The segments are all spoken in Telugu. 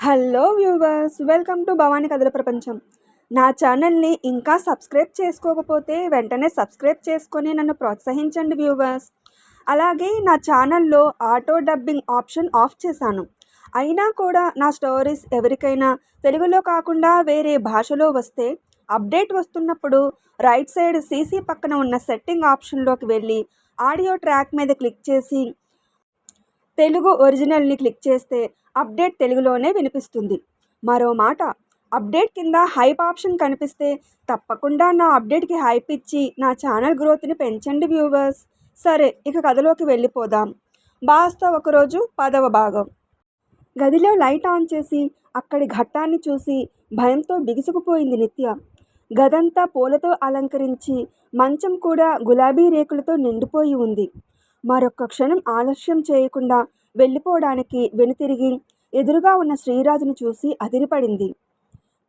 Hello viewers, welcome to Bhavani కథల ప్రపంచం. నా ఛానల్ని ఇంకా సబ్స్క్రైబ్ చేసుకోకపోతే వెంటనే సబ్స్క్రైబ్ చేసుకొని నన్ను ప్రోత్సహించండి వ్యూవర్స్. అలాగే నా ఛానల్లో ఆటో డబ్బింగ్ ఆప్షన్ ఆఫ్ చేశాను. అయినా కూడా నా స్టోరీస్ ఎవరికైనా తెలుగులో కాకుండా వేరే భాషలో వస్తే అప్డేట్ వస్తున్నప్పుడు రైట్ సైడ్ సీసీ పక్కన ఉన్న సెట్టింగ్ ఆప్షన్లోకి వెళ్ళి ఆడియో ట్రాక్ మీద క్లిక్ చేసి తెలుగు ఒరిజినల్ని క్లిక్ చేస్తే అప్డేట్ తెలుగులోనే వినిపిస్తుంది. మరో మాట, అప్డేట్ కింద హైప్ ఆప్షన్ కనిపిస్తే తప్పకుండా నా అప్డేట్కి హైప్ ఇచ్చి నా ఛానల్ గ్రోత్ని పెంచండి వ్యూవర్స్. సరే, ఇక కథలోకి వెళ్ళిపోదాం. బాస్తో ఒకరోజు 10వ భాగం. గదిలో లైట్ ఆన్ చేసి అక్కడి ఘట్టాన్ని చూసి భయంతో బిగుసుకుపోయింది నిత్య. గదంతా పూలతో అలంకరించి మంచం కూడా గులాబీ రేకులతో నిండిపోయి ఉంది. మరొక్క క్షణం ఆలస్యం చేయకుండా వెళ్ళిపోవడానికి వెనుతిరిగి ఎదురుగా ఉన్న శ్రీరాజుని చూసి అదిరిపడింది.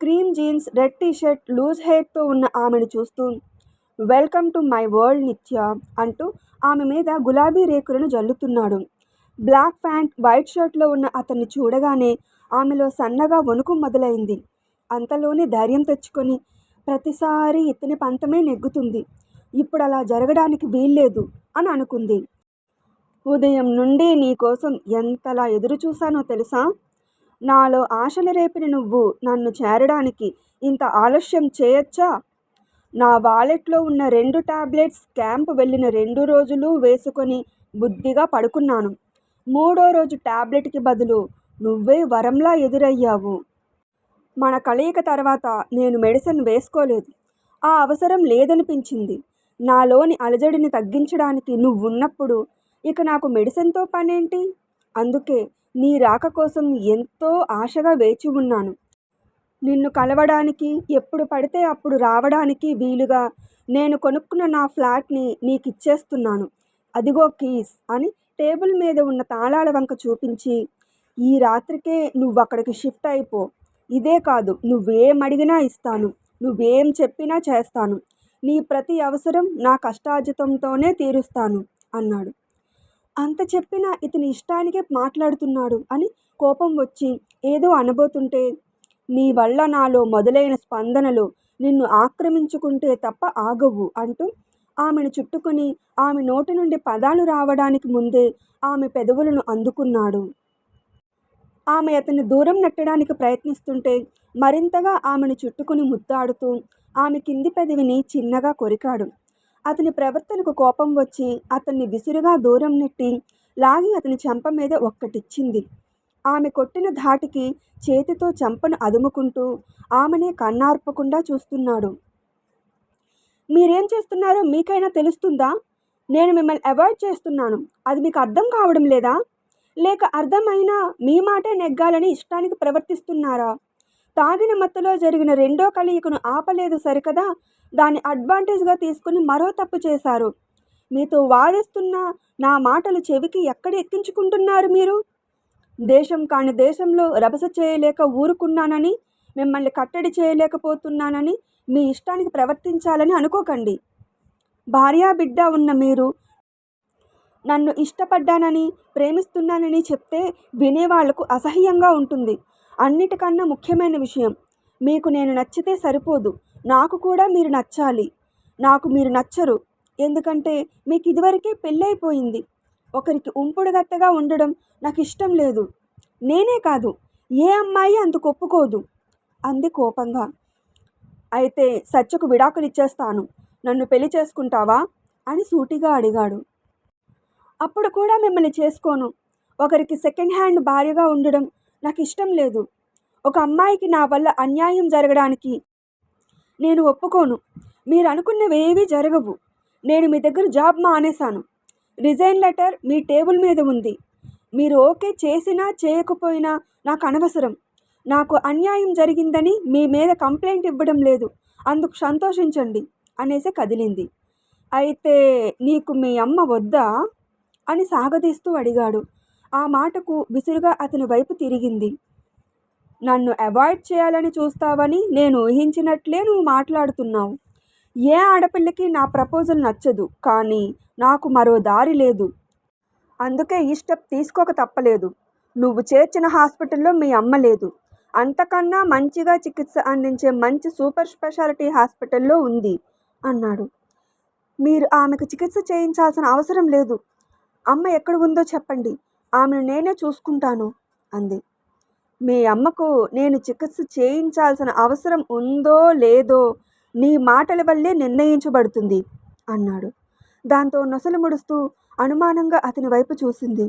Cream jeans, red T shirt, loose హెయిర్తో ఉన్న ఆమెను చూస్తూ వెల్కమ్ టు మై వరల్డ్ నిత్య అంటూ ఆమె మీద గులాబీ రేకులను జల్లుతున్నాడు. బ్లాక్ ప్యాంట్, వైట్ షర్ట్లో ఉన్న అతన్ని చూడగానే ఆమెలో సన్నగా వణుకు మొదలైంది. అంతలోనే ధైర్యం తెచ్చుకొని ప్రతిసారి ఇతని పంతమే నెగ్గుతుంది, ఇప్పుడు అలా జరగడానికి వీల్లేదు అని అనుకుంది. ఉదయం నుండి నీకోసం ఎంతలా ఎదురు చూశానో తెలుసా? నాలో ఆశలు రేపిన నువ్వు నన్ను చేరడానికి ఇంత ఆలస్యం చేయొచ్చా? నా వాలెట్లో ఉన్న 2 టాబ్లెట్స్ క్యాంప్ వెళ్ళిన 2 రోజులు వేసుకొని బుద్ధిగా పడుకున్నాను. 3వ రోజు టాబ్లెట్కి బదులు నువ్వే వరంలా ఎదురయ్యావు. మన కలయిక తర్వాత నేను మెడిసిన్ వేసుకోలేదు. ఆ అవసరం లేదనిపించింది. నాలోని అలజడిని తగ్గించడానికి నువ్వున్నప్పుడు ఇక నాకు మెడిసిన్తో పనేంటి? అందుకే నీ రాక కోసం ఎంతో ఆశగా వేచి ఉన్నాను. నిన్ను కలవడానికి, ఎప్పుడు పడితే అప్పుడు రావడానికి వీలుగా నేను కొనుక్కున్న నా ఫ్లాట్ని నీకిచ్చేస్తున్నాను. అదిగో కీస్ అని టేబుల్ మీద ఉన్న తాళాల వంక చూపించి, ఈ రాత్రికే నువ్వు అక్కడికి షిఫ్ట్ అయిపో. ఇదే కాదు, నువ్వేం అడిగినా ఇస్తాను, నువ్వేం చెప్పినా చేస్తాను. నీ ప్రతి అవసరం నా కష్టార్జితంతోనే తీరుస్తాను అన్నాడు. అంత చెప్పినా ఇతని ఇష్టానికే మాట్లాడుతున్నాడు అని కోపం వచ్చి ఏదో అనబోతుంటే, నీ వల్ల నాలో మొదలైన స్పందనలు నిన్ను ఆక్రమించుకుంటే తప్ప ఆగవు అంటూ ఆమెను చుట్టుకొని ఆమె నోటి నుండి పదాలు రావడానికి ముందే ఆమె పెదవులను అందుకున్నాడు. ఆమె అతన్ని దూరం నెట్టడానికి ప్రయత్నిస్తుంటే మరింతగా ఆమెను చుట్టుకుని ముద్దాడుతూ ఆమె కింది పెదవిని చిన్నగా కొరికాడు. అతని ప్రవర్తనకు కోపం వచ్చి అతన్ని విసురుగా దూరం నెట్టి లాగి అతని చెంప మీద ఒక్కటిచ్చింది. ఆమె కొట్టిన ధాటికి చేతితో చెంపను అదుముకుంటూ ఆమెనే కన్నార్పకుండా చూస్తున్నాడు. మీరేం చేస్తున్నారో మీకైనా తెలుస్తుందా? నేను మిమ్మల్ని అవాయిడ్ చేస్తున్నాను, అది మీకు అర్థం కావడం లేదా? లేక అర్థమైనా మీ మాటే నెగ్గాలని ఇష్టానికి ప్రవర్తిస్తున్నారా? తాగిన మత్తులో జరిగిన 2వ కలయికను ఆపలేదు సరికదా, దాన్ని అడ్వాంటేజ్గా తీసుకుని మరో తప్పు చేశారు. మీతో వాదిస్తున్న నా మాటలు చెవికి ఎక్కడ ఎక్కించుకుంటున్నారు మీరు? దేశం కాని దేశంలో రభస చేయలేక ఊరుకున్నానని, మిమ్మల్ని కట్టడి చేయలేకపోతున్నానని మీ ఇష్టానికి ప్రవర్తించాలని అనుకోకండి. భార్యా బిడ్డ ఉన్న మీరు నన్ను ఇష్టపడ్డానని, ప్రేమిస్తున్నానని చెప్తే వినేవాళ్లకు అసహ్యంగా ఉంటుంది. అన్నిటికన్నా ముఖ్యమైన విషయం, మీకు నేను నచ్చితే సరిపోదు, నాకు కూడా మీరు నచ్చాలి. నాకు మీరు నచ్చరు, ఎందుకంటే మీకు ఇదివరకే పెళ్ళైపోయింది. ఒకరికి ఉంపుడుగత్తగా ఉండడం నాకు ఇష్టం లేదు. నేనే కాదు, ఏ అమ్మాయి అందుకు ఒప్పుకోదు అంది కోపంగా. అయితే సత్యకు విడాకులు ఇచ్చేస్తాను, నన్ను పెళ్లి చేసుకుంటావా అని సూటిగా అడిగాడు. అప్పుడు కూడా మిమ్మల్ని చేసుకోను. ఒకరికి సెకండ్ హ్యాండ్ భార్యగా ఉండడం నాకు ఇష్టం లేదు. ఒక అమ్మాయికి నా వల్ల అన్యాయం జరగడానికి నేను ఒప్పుకోను. మీరు అనుకున్నవేవీ జరగవు. నేను మీ దగ్గర జాబ్ మానేశాను. రిజైన్ లెటర్ మీ టేబుల్ మీద ఉంది. మీరు ఓకే చేసినా చేయకపోయినా నాకు అనవసరం. నాకు అన్యాయం జరిగిందని మీ మీద కంప్లైంట్ ఇవ్వడం లేదు, అందుకు సంతోషించండి అనేసి కదిలింది. అయితే నీకు మీ అమ్మ వద్దా అని సాగదీస్తూ అడిగాడు. ఆ మాటకు విసురుగా అతని వైపు తిరిగింది. నన్ను అవాయిడ్ చేయాలని చూస్తావని నేను ఊహించినట్లే నువ్వు మాట్లాడుతున్నావు. ఏ ఆడపిల్లకి నా ప్రపోజల్ నచ్చదు, కానీ నాకు మరో దారి లేదు. అందుకే ఈ స్టెప్ తీసుకోక తప్పలేదు. నువ్వు చేర్చిన హాస్పిటల్లో మీ అమ్మ లేదు. అంతకన్నా మంచిగా చికిత్స అందించే మంచి సూపర్ స్పెషాలిటీ హాస్పిటల్లో ఉంది అన్నాడు. మీరు ఆమెకు చికిత్స చేయించాల్సిన అవసరం లేదు. అమ్మ ఎక్కడ ఉందో చెప్పండి, ఆమెను నేనే చూసుకుంటాను అంది. మీ అమ్మకు నేను చికిత్స చేయించాల్సిన అవసరం ఉందో లేదో నీ మాటల వల్లే నిర్ణయించబడుతుంది అన్నాడు. దాంతో నొసలు ముడుస్తూ అనుమానంగా అతని వైపు చూసింది.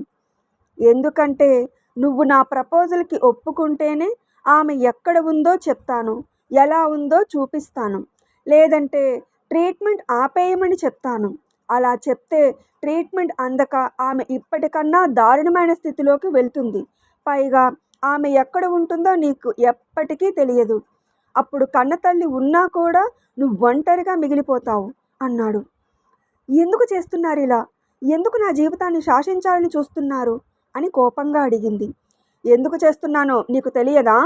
ఎందుకంటే నువ్వు నా ప్రపోజల్కి ఒప్పుకుంటేనే ఆమె ఎక్కడ ఉందో చెప్తాను, ఎలా ఉందో చూపిస్తాను. లేదంటే ట్రీట్మెంట్ ఆపేయమని చెప్తాను. అలా చెప్తే ట్రీట్మెంట్ అందక ఆమె ఇప్పటికన్నా దారుణమైన స్థితిలోకి వెళ్తుంది. పైగా ఆమె ఎక్కడ ఉంటుందో నీకు ఎప్పటికీ తెలియదు. అప్పుడు కన్నతల్లి ఉన్నా కూడా నువ్వు ఒంటరిగా మిగిలిపోతావు అన్నాడు. ఎందుకు చేస్తున్నారు ఇలా? ఎందుకు నా జీవితాన్ని శాసించాలని చూస్తున్నారు అని కోపంగా అడిగింది. ఎందుకు చేస్తున్నానో నీకు తెలియదా?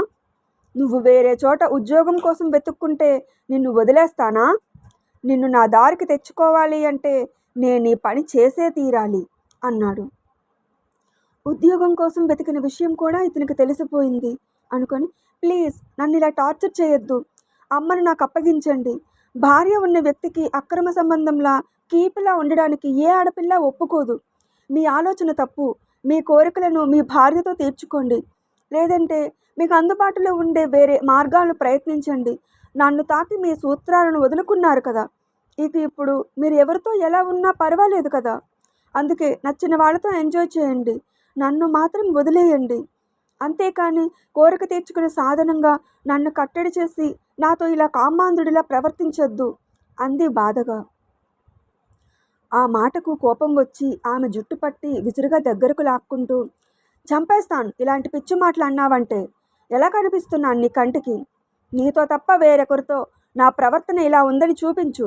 నువ్వు వేరే చోట ఉద్యోగం కోసం వెతుక్కుంటే నిన్ను వదిలేస్తానా? నిన్ను నా దారికి తెచ్చుకోవాలి అంటే నేను ఈ పని చేసే తీరాలి అన్నాడు. ఉద్యోగం కోసం వెతికిన విషయం కూడా ఇతనికి తెలిసిపోయింది అనుకొని, ప్లీజ్ నన్ను ఇలా టార్చర్ చేయొద్దు, అమ్మను నాకు అప్పగించండి. భార్య ఉన్న వ్యక్తికి అక్రమ సంబంధంలా కీపులా ఉండడానికి ఏ ఆడపిల్ల ఒప్పుకోదు. మీ ఆలోచన తప్పు. మీ కోరికలను మీ భార్యతో తీర్చుకోండి. లేదంటే మీకు అందుబాటులో ఉండే వేరే మార్గాలను ప్రయత్నించండి. నన్ను తాకి మీ సూత్రాలను వదులుకున్నారు కదా, ఇక ఇప్పుడు మీరు ఎవరితో ఎలా ఉన్నా పర్వాలేదు కదా. అందుకే నచ్చిన వాళ్ళతో ఎంజాయ్ చేయండి. నన్ను మాత్రం వదిలేయండి. అంతేకాని కోరిక తీర్చుకునే సాధనంగా నన్ను కట్టడి చేసి నాతో ఇలా కామాంధుడిలా ప్రవర్తించొద్దు అంది బాధగా. ఆ మాటకు కోపం వచ్చి ఆమె జుట్టు పట్టి విసురుగా దగ్గరకు లాక్కుంటూ, చంపేస్తాను ఇలాంటి పిచ్చి మాటలు అన్నావంటే. ఎలా కనిపిస్తున్నాను నీ కంటికి? నీతో తప్ప వేరొకరితో నా ప్రవర్తన ఇలా ఉందని చూపించు.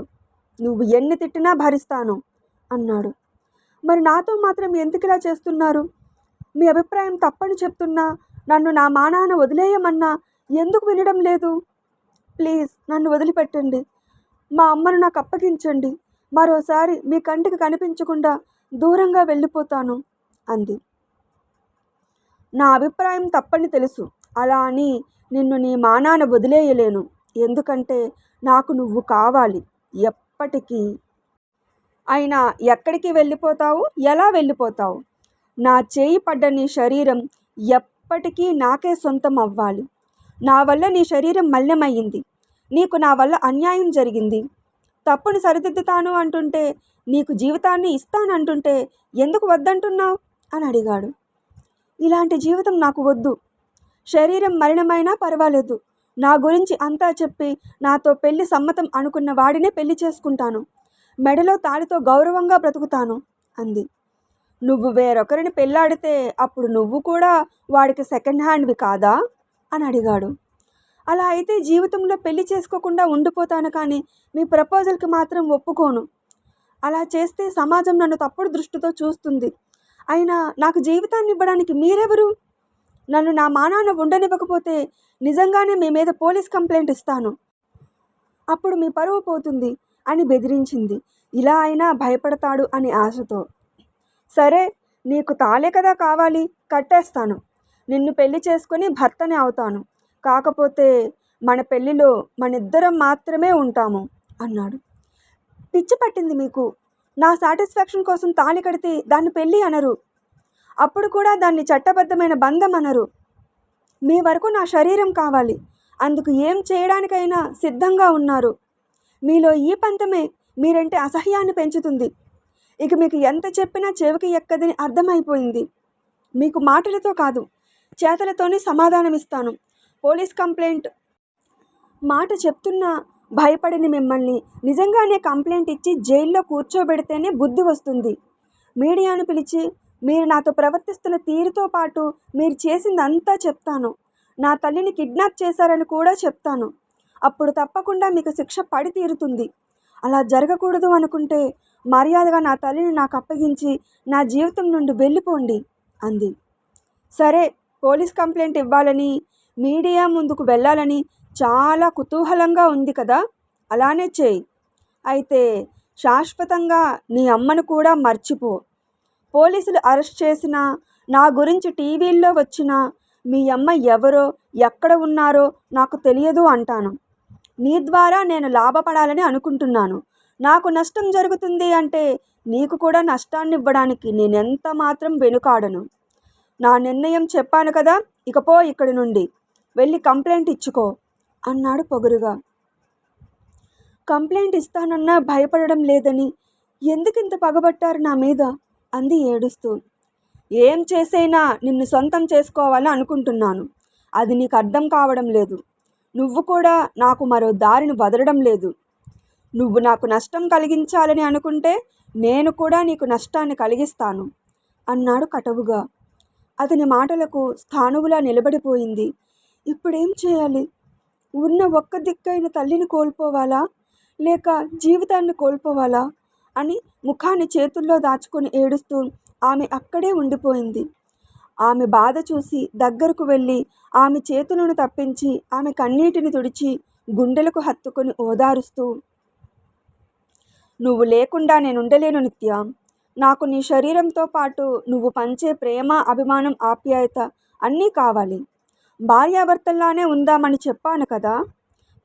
నువ్వు ఎన్ని తిట్టినా భరిస్తాను అన్నాడు. మరి నాతో మాత్రం ఎందుకు ఇలా చేస్తున్నారు? మీ అభిప్రాయం తప్పని చెప్తున్నా, నన్ను నా మానాన వదిలేయమన్నా ఎందుకు వినడం లేదు? ప్లీజ్ నన్ను వదిలిపెట్టండి. మా అమ్మను నాకు అప్పగించండి. మరోసారి మీ కంటికి కనిపించకుండా దూరంగా వెళ్ళిపోతాను అంది. నా అభిప్రాయం తప్పని తెలుసు. అలా అని నిన్ను నీ మానాన వదిలేయలేను. ఎందుకంటే నాకు నువ్వు కావాలి ఎప్పటికీ. అయినా ఎక్కడికి వెళ్ళిపోతావు? ఎలా వెళ్ళిపోతావు? నా చేయి పడ్డ నీ శరీరం ఎప్పటికీ నాకే సొంతం అవ్వాలి. నా వల్ల నీ శరీరం మలినమయ్యింది. నీకు నా వల్ల అన్యాయం జరిగింది. తప్పుని సరిదిద్దుతాను అంటుంటే, నీకు జీవితాన్ని ఇస్తానంటుంటే ఎందుకు వద్దంటున్నావు అని అడిగాడు. ఇలాంటి జీవితం నాకు వద్దు. శరీరం మలినమైనా పర్వాలేదు. నా గురించి అంతా చెప్పి నాతో పెళ్లి సమ్మతం అనుకున్న వాడినే పెళ్లి చేసుకుంటాను. మెడలో తాళితో గౌరవంగా బ్రతుకుతాను అంది. నువ్వు వేరొకరిని పెళ్ళాడితే అప్పుడు నువ్వు కూడా వాడికి సెకండ్ హ్యాండ్వి కాదా అని అడిగాడు. అలా అయితే జీవితంలో పెళ్లి చేసుకోకుండా ఉండిపోతాను, కానీ మీ ప్రపోజల్కి మాత్రం ఒప్పుకోను. అలా చేస్తే సమాజం నన్ను తప్పుడు దృష్టితో చూస్తుంది. అయినా నాకు జీవితాన్ని ఇవ్వడానికి మీరెవరు? నన్ను నా మానాన ఉండనివ్వకపోతే నిజంగానే మీ మీద పోలీస్ కంప్లైంట్ ఇస్తాను. అప్పుడు మీ పరువు పోతుంది అని బెదిరించింది. ఇలా అయినా భయపడతాడు అని ఆశతో. సరే, నీకు తాళే కదా కావాలి, కట్టేస్తాను. నిన్ను పెళ్లి చేసుకొని భర్తనే అవుతాను. కాకపోతే మన పెళ్లిలో మనిద్దరం మాత్రమే ఉంటాము అన్నాడు. పిచ్చి పట్టింది మీకు? నా సాటిస్ఫాక్షన్ కోసం తాళి కడితే దాన్ని పెళ్ళి అనరు. అప్పుడు కూడా దాన్ని చట్టబద్ధమైన బంధం అనరు. మీ వరకు నా శరీరం కావాలి. అందుకు ఏం చేయడానికైనా సిద్ధంగా ఉన్నారు. మీలో ఈ పంతమే మీరంటే అసహ్యాన్ని పెంచుతుంది. ఇక మీకు ఎంత చెప్పినా చెవికి ఎక్కదని అర్థమైపోయింది. మీకు మాటలతో కాదు, చేతలతోనే సమాధానం ఇస్తాను. పోలీస్ కంప్లైంట్ మాట చెప్తున్నా భయపడిన మిమ్మల్ని నిజంగానే కంప్లైంట్ ఇచ్చి జైల్లో కూర్చోబెడితేనే బుద్ధి వస్తుంది. మీడియాను పిలిచి మీరు నాతో ప్రవర్తిస్తున్న తీరుతో పాటు మీరు చేసిందంతా చెప్తాను. నా తల్లిని కిడ్నాప్ చేశారని కూడా చెప్తాను. అప్పుడు తప్పకుండా మీకు శిక్ష పడి తీరుతుంది. అలా జరగకూడదు అనుకుంటే మర్యాదగా నా తల్లిని నాకు అప్పగించి నా జీవితం నుండి వెళ్ళిపోండి అంది. సరే, పోలీస్ కంప్లైంట్ ఇవ్వాలని, మీడియా ముందుకు వెళ్ళాలని చాలా కుతూహలంగా ఉంది కదా, అలానే చేయి. అయితే శాశ్వతంగా నీ అమ్మను కూడా మర్చిపో. పోలీసులు అరెస్ట్ చేసినా, నా గురించి టీవీల్లో వచ్చినా మీ అమ్మ ఎవరో ఎక్కడ ఉన్నారో నాకు తెలియదు అంటాను. నీ ద్వారా నేను లాభపడాలని అనుకుంటున్నాను. నాకు నష్టం జరుగుతుంది అంటే నీకు కూడా నష్టాన్ని ఇవ్వడానికి నేనెంత మాత్రం వెనుకాడను. నా నిర్ణయం చెప్పాను కదా, ఇకపో ఇక్కడి నుండి వెళ్ళి కంప్లైంట్ ఇచ్చుకో అన్నాడు పొగరుగా. కంప్లైంట్ ఇస్తానన్నా భయపడడం లేదని ఎందుకింత పగబట్టారు నా మీద అంది ఏడుస్తూ. ఏం చేసైనా నిన్ను సొంతం చేసుకోవాలని అనుకుంటున్నాను. అది నీకు అర్థం కావడం లేదు. నువ్వు కూడా నాకు మరో దారిని వదలడం లేదు. నువ్వు నాకు నష్టం కలిగించాలని అనుకుంటే నేను కూడా నీకు నష్టాన్ని కలిగిస్తాను అన్నాడు కటువుగా. అతని మాటలకు స్థాణువులా నిలబడిపోయింది. ఇప్పుడేం చేయాలి? ఉన్న ఒక్క దిక్కైన తల్లిని కోల్పోవాలా, లేక జీవితాన్ని కోల్పోవాలా అని ముఖాన్ని చేతుల్లో దాచుకొని ఏడుస్తూ ఆమె అక్కడే ఉండిపోయింది. ఆమె బాధ చూసి దగ్గరకు వెళ్ళి ఆమె చేతులను తప్పించి ఆమె కన్నీటిని తుడిచి గుండెలకు హత్తుకొని ఓదారుస్తూ, నువ్వు లేకుండా నేనుండలేను నిత్య. నాకు నీ శరీరంతో పాటు నువ్వు పంచే ప్రేమ, అభిమానం, ఆప్యాయత అన్నీ కావాలి. భార్యాభర్తల్లానే ఉందామని చెప్పాను కదా.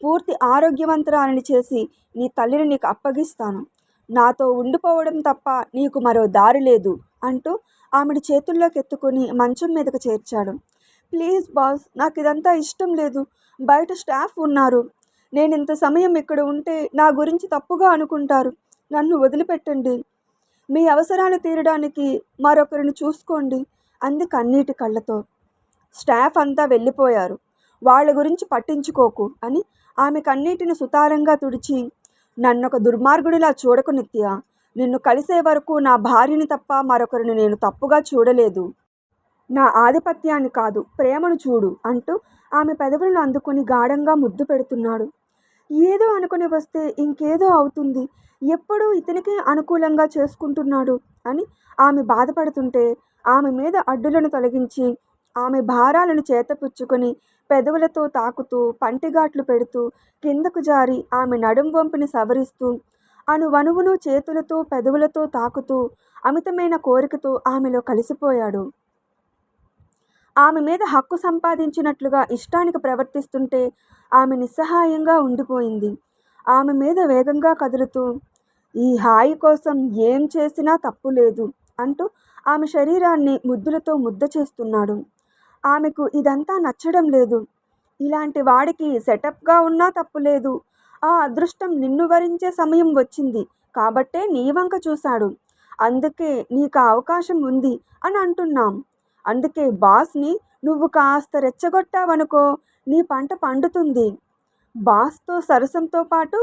పూర్తి ఆరోగ్యవంతురాలని చేసి నీ తల్లిని నీకు అప్పగిస్తాను. నాతో ఉండిపోవడం తప్ప నీకు మరో దారి లేదు అంటూ ఆమెడి చేతుల్లోకి ఎత్తుకొని మంచం మీదకు చేర్చాడు. ప్లీజ్ బాస్, నాకు ఇదంతా ఇష్టం లేదు. బయట స్టాఫ్ ఉన్నారు. నేను ఇంత సమయం ఇక్కడ ఉంటే నా గురించి తప్పుగా అనుకుంటారు. నన్ను వదిలిపెట్టండి. మీ అవసరాలు తీరడానికి మరొకరిని చూసుకోండి అంది కన్నీటి కళ్ళతో. స్టాఫ్ అంతా వెళ్ళిపోయారు. వాళ్ళ గురించి పట్టించుకోకు అని ఆమె కన్నీటిని సుతారంగా తుడిచి, నన్నొక దుర్మార్గుడిలా చూడకు నిత్య. నిన్ను కలిసే వరకు నా భార్యని తప్ప మరొకరిని నేను తప్పుగా చూడలేదు. నా ఆధిపత్యాన్ని కాదు, ప్రేమను చూడు అంటూ ఆమె పెదవులను అందుకుని గాఢంగా ముద్దు పెడుతున్నాడు. ఏదో అనుకుని వస్తే ఇంకేదో అవుతుంది. ఎప్పుడూ ఇతనికే అనుకూలంగా చేసుకుంటున్నాడు అని ఆమె బాధపడుతుంటే ఆమె మీద అడ్డులను తొలగించి ఆమె భారాలను చేతపుచ్చుకొని పెదవులతో తాకుతూ పంటిగాట్లు పెడుతూ కిందకు జారి ఆమె నడుం వంపుని సవరిస్తూ అణువణువును చేతులతో పెదవులతో తాకుతూ అమితమైన కోరికతో ఆమెలో కలిసిపోయాడు. ఆమె మీద హక్కు సంపాదించినట్లుగా ఇష్టానికి ప్రవర్తిస్తుంటే ఆమె నిస్సహాయంగా ఉండిపోయింది. ఆమె మీద వేగంగా కదులుతూ, ఈ హాయి కోసం ఏం చేసినా తప్పు లేదు అంటూ ఆమె శరీరాన్ని ముద్దులతో ముద్ద చేస్తున్నాడు. ఆమెకు ఇదంతా నచ్చడం లేదు. ఇలాంటి వాడికి సెటప్గా ఉన్నా తప్పు లేదు. ఆ అదృష్టం నిన్ను వరించే సమయం వచ్చింది కాబట్టే నీ వంక చూశాడు. అందుకే నీకు అవకాశం ఉంది అని అంటున్నాం. అందుకే బాస్ని నువ్వు కాస్త రెచ్చగొట్టావనుకో, నీ పంట పండుతుంది. బాస్తో సరసంతో పాటు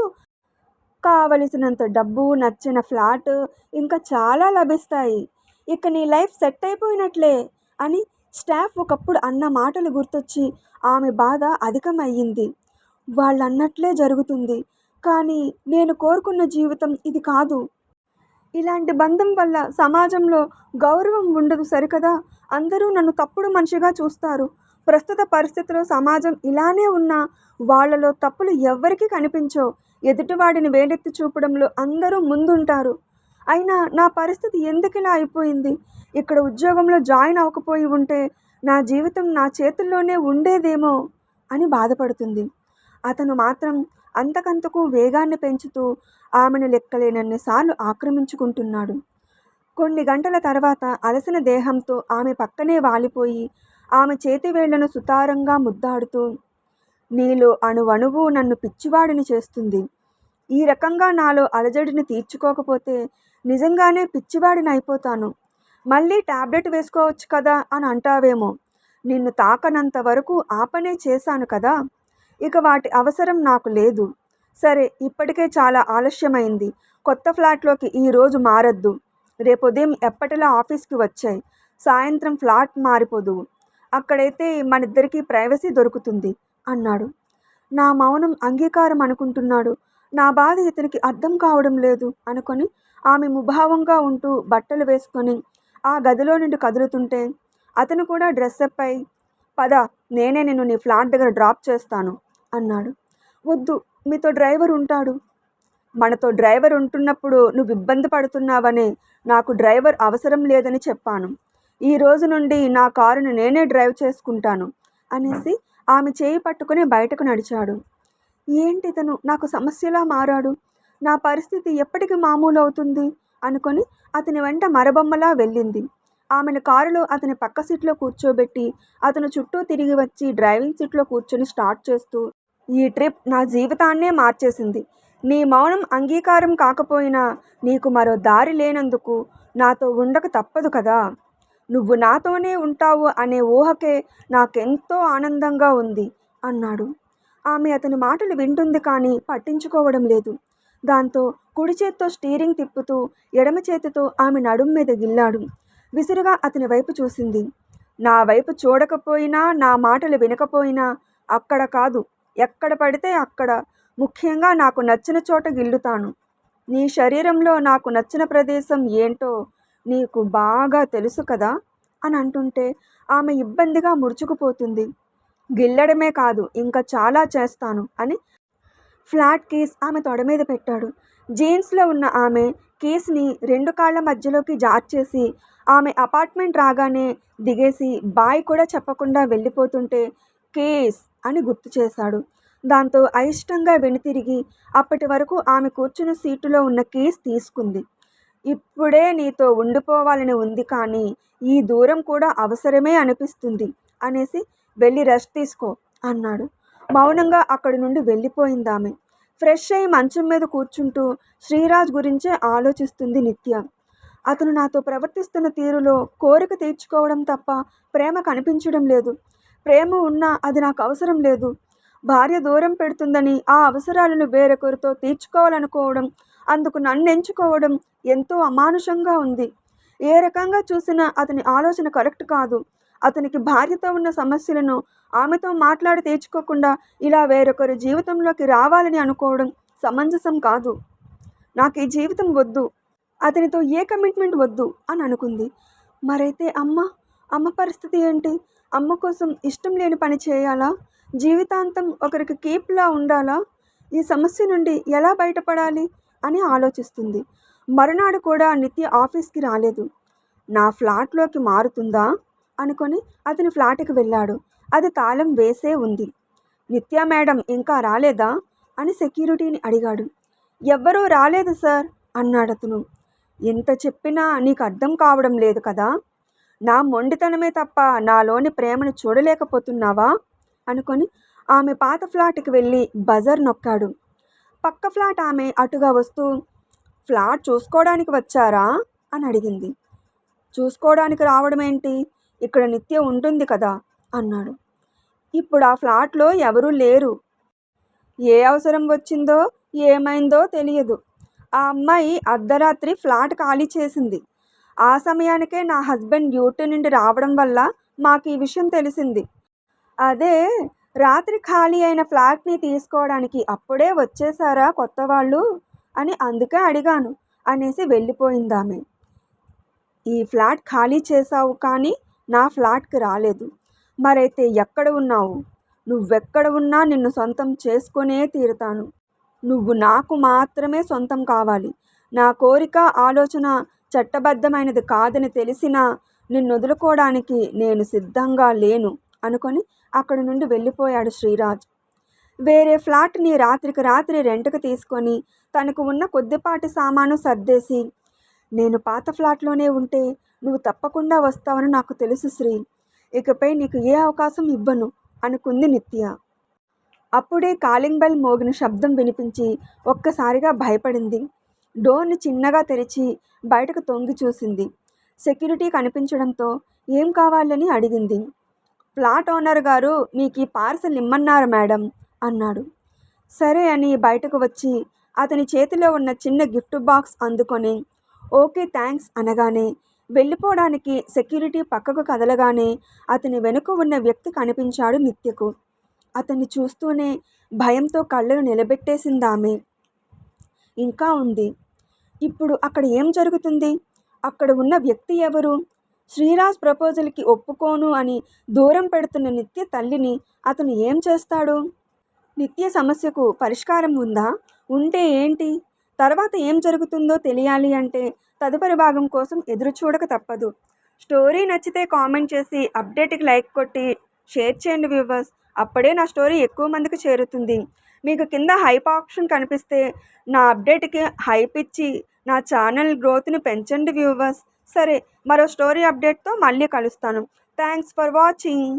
కావలసినంత డబ్బు, నచ్చిన ఫ్లాట్, ఇంకా చాలా లభిస్తాయి. ఇక నీ లైఫ్ సెట్ అయిపోయినట్లే అని స్టాఫ్ ఒకప్పుడు అన్న మాటలు గుర్తొచ్చి ఆమె బాధ అధికమయ్యింది. వాళ్ళన్నట్లే జరుగుతుంది. కానీ నేను కోరుకున్న జీవితం ఇది కాదు. ఇలాంటి బంధం వల్ల సమాజంలో గౌరవం ఉండదు సరికదా. అందరూ నన్ను తప్పుడు మనిషిగా చూస్తారు. ప్రస్తుత పరిస్థితిలో సమాజం ఇలానే ఉన్నా వాళ్ళలో తప్పులు ఎవ్వరికీ కనిపించవు. ఎదుటివాడిని వేలెత్తి చూపడంలో అందరూ ముందుంటారు. అయినా నా పరిస్థితి ఎందుకిలా అయిపోయింది? ఇక్కడ ఉద్యోగంలో జాయిన్ అవ్వకపోయి ఉంటే నా జీవితం నా చేతుల్లోనే ఉండేదేమో అని బాధపడుతుంది. అతను మాత్రం అంతకంతకు వేగాన్ని పెంచుతూ ఆమెను లెక్కలేనన్నిసార్లు ఆక్రమించుకుంటున్నాడు. కొన్ని గంటల తర్వాత అలసిన దేహంతో ఆమె పక్కనే వాలిపోయి ఆమె చేతివేళ్లను సుతారంగా ముద్దాడుతూ, నీలో అణువణువు నన్ను పిచ్చివాడిని చేస్తుంది. ఈ రకంగా నాలో అలజడిని తీర్చుకోకపోతే నిజంగానే పిచ్చివాడిని అయిపోతాను. మళ్ళీ టాబ్లెట్ వేసుకోవచ్చు కదా అని అంటావేమో. నిన్ను తాకనంత వరకు ఆ పనే చేశాను కదా. ఇక వాటి అవసరం నాకు లేదు. సరే, ఇప్పటికే చాలా ఆలస్యమైంది. కొత్త ఫ్లాట్లోకి ఈరోజు మారద్దు. రేపు ఉదయం ఎప్పటిలా ఆఫీస్కి వచ్చాయి. సాయంత్రం ఫ్లాట్ మారిపోదువు. అక్కడైతే మనిద్దరికీ ప్రైవసీ దొరుకుతుంది అన్నాడు. నా మౌనం అంగీకారం అనుకుంటున్నాడు. నా బాధ ఇతనికి అర్థం కావడం లేదు అనుకొని ఆమె ముభావంగా ఉంటూ బట్టలు వేసుకొని ఆ గదిలో నుండి కదులుతుంటే అతను కూడా డ్రెస్అప్ అయి, పద, నేనే నిన్ను నీ ఫ్లాట్ దగ్గర డ్రాప్ చేస్తాను అన్నాడు. వద్దు, మీతో డ్రైవర్ ఉంటాడు. మనతో డ్రైవర్ ఉంటున్నప్పుడు నువ్వు ఇబ్బంది పడుతున్నావనే నాకు డ్రైవర్ అవసరం లేదని చెప్పాను. ఈ రోజు నుండి నా కారును నేనే డ్రైవ్ చేసుకుంటాను అనేసి ఆమె చేయి పట్టుకుని బయటకు నడిచాడు. ఏంటితను నాకు సమస్యలా మారాడు, నా పరిస్థితి ఎప్పటికి మామూలు అవుతుంది అనుకొని అతని వెంట మరబొమ్మలా వెళ్ళింది. ఆమెను కారులో అతని పక్క సీట్లో కూర్చోబెట్టి అతను చుట్టూ తిరిగి వచ్చి డ్రైవింగ్ సీట్లో కూర్చొని స్టార్ట్ చేస్తూ, ఈ ట్రిప్ నా జీవితాన్నే మార్చేసింది. నీ మౌనం అంగీకారం కాకపోయినా నీకు మరో దారి లేనందుకు నాతో ఉండక తప్పదు కదా. నువ్వు నాతోనే ఉంటావు అనే ఊహకే నాకెంతో ఆనందంగా ఉంది అన్నాడు. ఆమె అతని మాటలు వింటుంది కానీ పట్టించుకోవడం లేదు. దాంతో కుడి చేత్తో స్టీరింగ్ తిప్పుతూ ఎడమ చేతితో ఆమె నడుం మీద గిల్లాడు. విసురుగా అతని వైపు చూసింది. నా వైపు చూడకపోయినా, నా మాటలు వినకపోయినా అక్కడ కాదు, ఎక్కడ పడితే అక్కడ, ముఖ్యంగా నాకు నచ్చిన చోట గిల్లుతాను. నీ శరీరంలో నాకు నచ్చిన ప్రదేశం ఏంటో నీకు బాగా తెలుసు కదా అని అంటుంటే ఆమె ఇబ్బందిగా ముడుచుకుపోతుంది. గిల్లడమే కాదు ఇంకా చాలా చేస్తాను అని ఫ్లాట్ కీస్ ఆమె తొడ మీద పెట్టాడు. జీన్స్లో ఉన్న ఆమె కీస్ని 2 కాళ్ళ మధ్యలోకి జార్చేసి ఆమె అపార్ట్మెంట్ రాగానే దిగేసి బాయ్ కూడా చెప్పకుండా వెళ్ళిపోతుంటే కీస్ అని గుర్తు చేశాడు. దాంతో అయిష్టంగా వెనుతిరిగి అప్పటి వరకు ఆమె కూర్చున్న సీటులో ఉన్న కీస్ తీసుకుంది. ఇప్పుడే నీతో ఉండిపోవాలని ఉంది కానీ ఈ దూరం కూడా అవసరమే అనిపిస్తుంది అనేసి వెళ్ళి రెస్ట్ తీసుకో అన్నాడు. మౌనంగా అక్కడి నుండి వెళ్ళిపోయిందామె. ఫ్రెష్ అయి మంచం మీద కూర్చుంటూ శ్రీరాజ్ గురించే ఆలోచిస్తుంది నిత్య. అతను నాతో ప్రవర్తిస్తున్న తీరులో కోరిక తీర్చుకోవడం తప్ప ప్రేమ కనిపించడం లేదు. ప్రేమ ఉన్నా అది నాకు అవసరం లేదు. భార్య దూరం పెడుతుందని ఆ అవసరాలను వేరొకరితో తీర్చుకోవాలనుకోవడం, అందుకు నన్ను ఎంచుకోవడం ఎంతో అమానుషంగా ఉంది. ఏ రకంగా చూసినా అతని ఆలోచన కరెక్ట్ కాదు. అతనికి భార్యతో ఉన్న సమస్యలను ఆమెతో మాట్లాడి తీర్చుకోకుండా ఇలా వేరొకరి జీవితంలోకి రావాలని అనుకోవడం సమంజసం కాదు. నాకు ఈ జీవితం వద్దు, అతనితో ఏ కమిట్మెంట్ వద్దు అని అనుకుంది. మరైతే అమ్మ పరిస్థితి ఏంటి? అమ్మ కోసం ఇష్టం లేని పని చేయాలా? జీవితాంతం ఒకరికి కీప్లా ఉండాలా? ఈ సమస్య నుండి ఎలా బయటపడాలి అని ఆలోచిస్తుంది. మరునాడు కూడా నిత్య ఆఫీస్కి రాలేదు. నా ఫ్లాట్లోకి మారుతుందా అనుకొని అతని ఫ్లాట్కి వెళ్ళాడు. అది తాళం వేసే ఉంది. నిత్య మేడం ఇంకా రాలేదా అని సెక్యూరిటీని అడిగాడు. ఎవ్వరూ రాలేదు సార్ అన్నాడతను. ఎంత చెప్పినా నీకు అర్థం కావడం లేదు కదా. నా మొండితనమే తప్ప నాలోని ప్రేమను చూడలేకపోతున్నావా అనుకొని ఆమె పాత ఫ్లాట్కి వెళ్ళి బజర్ నొక్కాడు. పక్క ఫ్లాట్ ఆమె అటుగా వస్తూ, ఫ్లాట్ చూసుకోవడానికి వచ్చారా అని అడిగింది. చూసుకోవడానికి రావడం ఏంటి, ఇక్కడ నిత్య ఉంటుంది కదా అన్నాడు. ఇప్పుడు ఆ ఫ్లాట్లో ఎవరూ లేరు. ఏ అవసరం వచ్చిందో ఏమైందో తెలియదు. ఆ అమ్మాయి అర్ధరాత్రి ఫ్లాట్ ఖాళీ చేసింది. ఆ సమయానికే నా హస్బెండ్ డ్యూటీ నుండి రావడం వల్ల మాకు ఈ విషయం తెలిసింది. అదే రాత్రి ఖాళీ అయిన ఫ్లాట్ని తీసుకోవడానికి అప్పుడే వచ్చేసారా కొత్త వాళ్ళు అని అందుకే అడిగాను అనేసి వెళ్ళిపోయిందామె. ఈ ఫ్లాట్ ఖాళీ చేసావు కానీ నా ఫ్లాట్కి రాలేదు. మరైతే ఎక్కడ ఉన్నావు? నువ్వెక్కడ ఉన్నా నిన్ను సొంతం చేసుకునే తీరుతాను. నువ్వు నాకు మాత్రమే సొంతం కావాలి. నా కోరిక ఆలోచన చట్టబద్ధమైనది కాదని తెలిసినా నిన్ను వదులుకోవడానికి నేను సిద్ధంగా లేను అనుకొని అక్కడి నుండి వెళ్ళిపోయాడు శ్రీరాజ్. వేరే ఫ్లాట్ని రాత్రికి రాత్రి రెంట్కి తీసుకొని తనకు ఉన్న కొద్దిపాటి సామాను సర్దేసి, నేను పాత ఫ్లాట్లోనే ఉంటే నువ్వు తప్పకుండా వస్తావని నాకు తెలుసు శ్రీ, ఇకపై నీకు ఏ అవకాశం ఇవ్వను అనుకుంది నిత్య. అప్పుడే కాలింగ్ బెల్ మోగిన శబ్దం వినిపించి ఒక్కసారిగా భయపడింది. డోర్ని చిన్నగా తెరిచి బయటకు తొంగి చూసింది. సెక్యూరిటీ కనిపించడంతో ఏం కావాలని అడిగింది. ఫ్లాట్ ఓనర్ గారు మీకు ఈ పార్సల్ ఇమ్మన్నారు మేడం అన్నాడు. సరే అని బయటకు వచ్చి అతని చేతిలో ఉన్న చిన్న గిఫ్ట్ బాక్స్ అందుకొని ఓకే థ్యాంక్స్ అనగానే వెళ్ళిపోవడానికి సెక్యూరిటీ పక్కకు కదలగానే అతని వెనుక ఉన్న వ్యక్తి కనిపించాడు నిత్యకు. అతన్ని చూస్తూనే భయంతో కళ్ళను నిలబెట్టేసిందామె. ఇంకా ఉంది. ఇప్పుడు అక్కడ ఏం జరుగుతుంది? అక్కడ ఉన్న వ్యక్తి ఎవరు? శ్రీరాజ్ ప్రపోజల్కి ఒప్పుకోను అని దూరం పెడుతున్న నిత్య తల్లిని అతను ఏం చేస్తాడు? నిత్య సమస్యకు పరిష్కారం ఉందా? ఉంటే ఏంటి? తర్వాత ఏం జరుగుతుందో తెలియాలి అంటే తదుపరి భాగం కోసం ఎదురు చూడక తప్పదు. స్టోరీ నచ్చితే కామెంట్ చేసి అప్డేట్కి లైక్ కొట్టి షేర్ చేయండి వ్యూవర్స్. అప్పుడే నా స్టోరీ ఎక్కువ మందికి చేరుతుంది. మీకు కింద హైప్ ఆప్షన్ కనిపిస్తే నా అప్డేట్కి హైప్ ఇచ్చి నా ఛానల్ గ్రోత్ని పెంచండి వ్యూవర్స్. సరే, మరో స్టోరీ అప్డేట్తో మళ్ళీ కలుస్తాను. Thanks for watching.